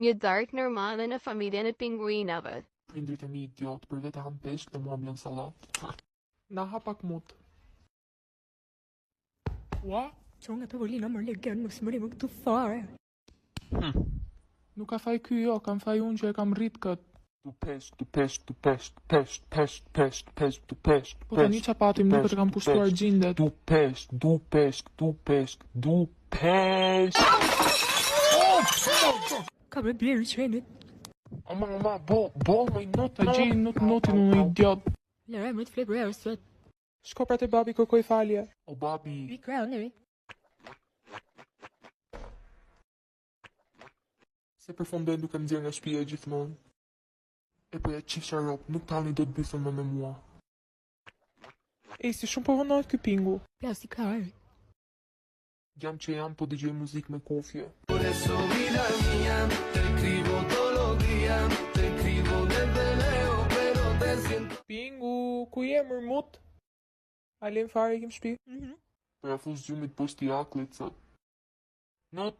Një darkë normale në familjen e pinguinave. Prindrit e mi idiot, për vete han peshk dhe mua mblen sallat. Na ha pak mut. Ua? Që nga tavolina më legen, mos më rimë këtu fare. Nuk ka faj ky jo, kam faj unë që e kam rrit kët. Du peshk, du peshk, du peshk, peshk, peshk, peshk, peshk, du peshk. Po tani qa patim nuk të kam pushtuar gjindet. Du peshk, du peshk, du peshk, du peshk. Ka me blerë qenit. Ama, bol me not. Ta gjin notin unë idiot. Lera e më të flebrë e sot. Shko pra te babi kërkoj falje. O babi. Vi kraun e vi. Se përfundoj duke më nxjerr nga shtëpia gjithmonë. E po ja qisha rop, nuk tani do të bysën me mua. Si shumë po vonohet ky pingu. Plasi ka e. Jam që jam, po dëgjoj muzikë me kofje. Por eso vida mía, te escribo todos los días, te escribo desde lejos, pero te siento. Pingu, ku je mërmut? Alem fare kim shtëpi? Po ja fus gjumit poshtë i aklit sot. Not.